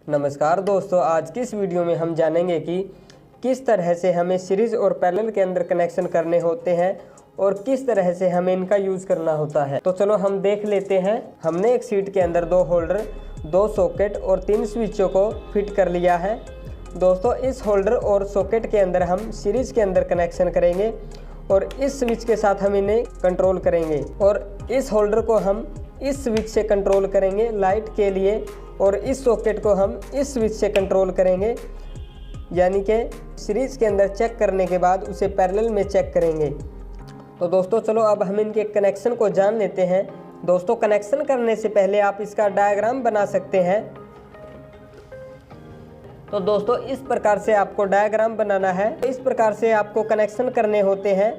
नमस्कार दोस्तों, आज की इस वीडियो में हम जानेंगे कि किस तरह से हमें सीरीज और पैरेलल के अंदर कनेक्शन करने होते हैं और किस तरह से हमें इनका यूज़ करना होता है। तो चलो हम देख लेते हैं। हमने एक शीट के अंदर 2 होल्डर, 2 सॉकेट और 3 स्विचों को फिट कर लिया है। दोस्तों, इस होल्डर और सॉकेट के अंदर हम सीरीज के अंदर कनेक्शन करेंगे और इस स्विच के साथ हम इन्हें कंट्रोल करेंगे और इस होल्डर को हम इस स्विच से कंट्रोल करेंगे लाइट के लिए और इस सॉकेट को हम इस स्विच से कंट्रोल करेंगे, यानी कि सीरीज के अंदर चेक करने के बाद उसे पैरेलल में चेक करेंगे। तो दोस्तों चलो अब हम इनके कनेक्शन को जान लेते हैं। दोस्तों, कनेक्शन करने से पहले आप इसका डायग्राम बना सकते हैं। तो दोस्तों, इस प्रकार से आपको डायग्राम बनाना है। इस प्रकार से आपको कनेक्शन करने होते हैं।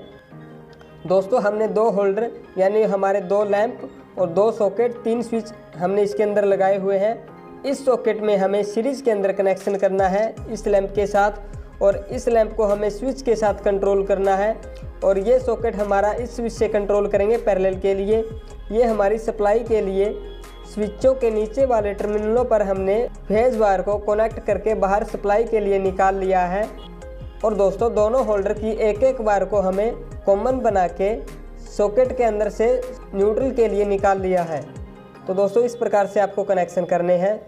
दोस्तों, हमने 2 होल्डर यानी हमारे 2 लैंप और 2 सॉकेट, 3 स्विच हमने इसके अंदर लगाए हुए हैं। इस सॉकेट में हमें सीरीज के अंदर कनेक्शन करना है इस लैंप के साथ और इस लैंप को हमें स्विच के साथ कंट्रोल करना है और ये सॉकेट हमारा इस स्विच से कंट्रोल करेंगे पैरेलल के लिए। ये हमारी सप्लाई के लिए स्विचों के नीचे वाले टर्मिनलों पर हमने फेज वायर को कनेक्ट करके बाहर सप्लाई के लिए निकाल लिया है। और दोस्तों, दोनों होल्डर की एक वायर को हमें कॉमन बना के सॉकेट के अंदर से न्यूट्रल के लिए निकाल लिया है। तो दोस्तों, इस प्रकार से आपको कनेक्शन करने हैं।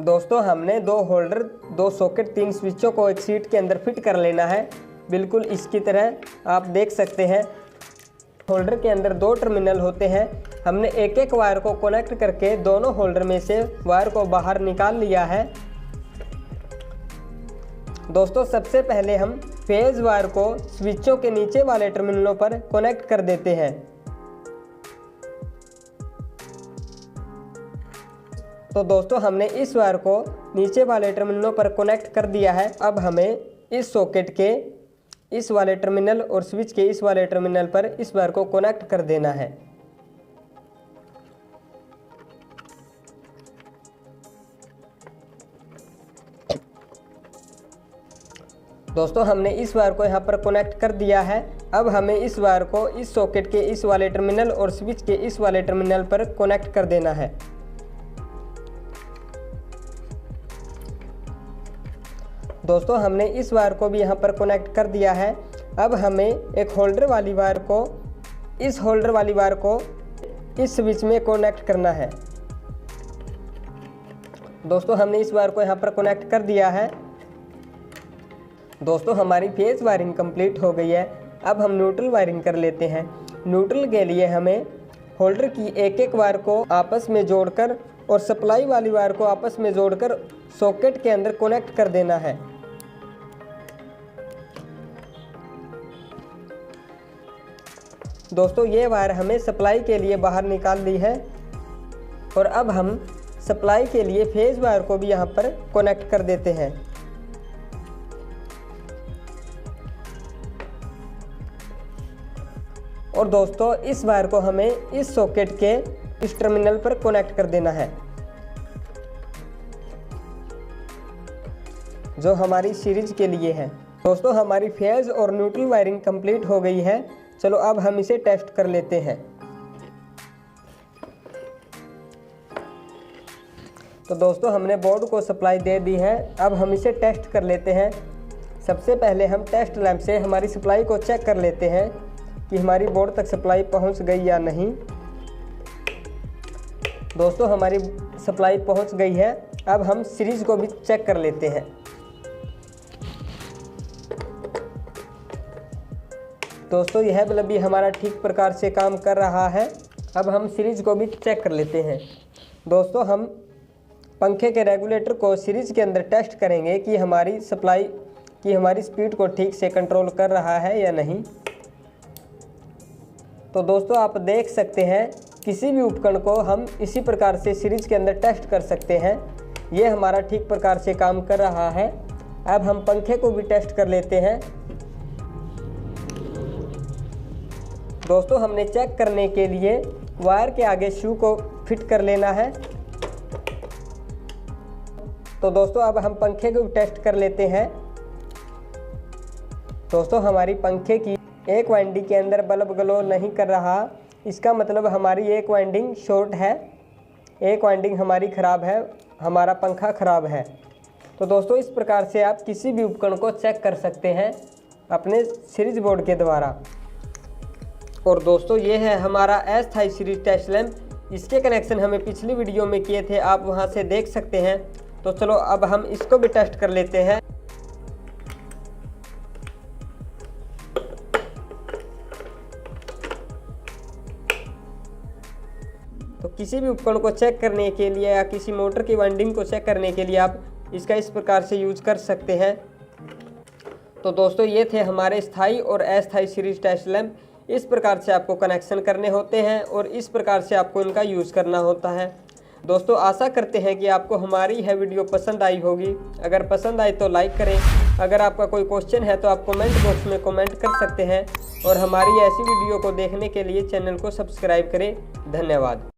दोस्तों, हमने 2 होल्डर, 2 सॉकेट, 3 स्विचों को एक शीट के अंदर फिट कर लेना है, बिल्कुल इसकी तरह। आप देख सकते हैं होल्डर के अंदर 2 टर्मिनल होते हैं। हमने एक वायर को कनेक्ट करके दोनों होल्डर में से वायर को बाहर निकाल लिया है। दोस्तों, सबसे पहले हम फेज वायर को स्विचों के नीचे वाले टर्मिनलों पर कनेक्ट कर देते हैं। तो दोस्तों, हमने इस वायर को नीचे वाले टर्मिनलों पर कनेक्ट कर दिया है। अब हमें इस सॉकेट के इस वाले टर्मिनल और स्विच के इस वाले टर्मिनल पर इस वायर को कनेक्ट कर देना है। दोस्तों, हमने इस वायर को यहाँ पर कनेक्ट कर दिया है। अब हमें इस वायर को इस सॉकेट के इस वाले टर्मिनल और स्विच के इस वाले टर्मिनल पर कनेक्ट कर देना है। दोस्तों, हमने इस वायर को भी यहाँ पर कनेक्ट कर दिया है। अब हमें एक होल्डर वाली वायर को इस होल्डर वाली वायर को इस स्विच में कनेक्ट करना है। दोस्तों, हमने इस वायर को यहाँ पर कनेक्ट कर दिया है। दोस्तों, हमारी फेज वायरिंग कंप्लीट हो गई है। अब हम न्यूट्रल वायरिंग कर लेते हैं। न्यूट्रल के लिए हमें होल्डर की एक वायर को आपस में जोड़कर और सप्लाई वाली वायर को आपस में जोड़कर सॉकेट के अंदर कनेक्ट कर देना है। दोस्तों, ये वायर हमें सप्लाई के लिए बाहर निकाल ली है और अब हम सप्लाई के लिए फेज वायर को भी यहाँ पर कनेक्ट कर देते हैं। और दोस्तों, इस वायर को हमें इस सॉकेट के इस टर्मिनल पर कनेक्ट कर देना है जो हमारी सीरीज के लिए है। दोस्तों, हमारी फेज और न्यूट्रल वायरिंग कंप्लीट हो गई है। चलो अब हम इसे टेस्ट कर लेते हैं। तो दोस्तों, हमने बोर्ड को सप्लाई दे दी है। अब हम इसे टेस्ट कर लेते हैं। सबसे पहले हम टेस्ट लैंप से हमारी सप्लाई को चेक कर लेते हैं कि हमारी बोर्ड तक सप्लाई पहुंच गई या नहीं। दोस्तों, हमारी सप्लाई पहुंच गई है। अब हम सीरीज को भी चेक कर लेते हैं। दोस्तों, यह बल्ब भी हमारा ठीक प्रकार से काम कर रहा है। अब हम सीरीज को भी चेक कर लेते हैं। दोस्तों, हम पंखे के रेगुलेटर को सीरीज के अंदर टेस्ट करेंगे कि हमारी सप्लाई की हमारी स्पीड को ठीक से कंट्रोल कर रहा है या नहीं। तो दोस्तों, आप देख सकते हैं किसी भी उपकरण को हम इसी प्रकार से सीरीज के अंदर टेस्ट कर सकते हैं। ये हमारा ठीक प्रकार से काम कर रहा है। अब हम पंखे को भी टेस्ट कर लेते हैं। दोस्तों, हमने चेक करने के लिए वायर के आगे शू को फिट कर लेना है। तो दोस्तों, अब हम पंखे को भी टेस्ट कर लेते हैं। दोस्तों, हमारी पंखे की एक वाइंडिंग के अंदर बल्ब ग्लो नहीं कर रहा, इसका मतलब हमारी एक वाइंडिंग शॉर्ट है, एक वाइंडिंग हमारी ख़राब है। हमारा पंखा ख़राब है। तो दोस्तों इस प्रकार से आप किसी भी उपकरण को चेक कर सकते हैं अपने सीरीज बोर्ड के द्वारा। और दोस्तों ये है हमारा अस्थायी सीरीज टेस्ट लैंप। इसके कनेक्शन हमें पिछली वीडियो में किए थे, आप वहां से देख सकते हैं। तो चलो अब हम इसको भी टेस्ट कर लेते हैं। तो किसी भी उपकरण को चेक करने के लिए या किसी मोटर की वाइंडिंग को चेक करने के लिए आप इसका इस प्रकार से यूज कर सकते हैं। तो दोस्तों ये थे हमारे स्थायी और अस्थायी सीरीज टेस्ट लैंप। इस प्रकार से आपको कनेक्शन करने होते हैं और इस प्रकार से आपको इनका यूज़ करना होता है। दोस्तों आशा करते हैं कि आपको हमारी यह वीडियो पसंद आई होगी। अगर पसंद आई तो लाइक करें। अगर आपका कोई क्वेश्चन है तो आप कमेंट बॉक्स में कमेंट कर सकते हैं और हमारी ऐसी वीडियो को देखने के लिए चैनल को सब्सक्राइब करें। धन्यवाद।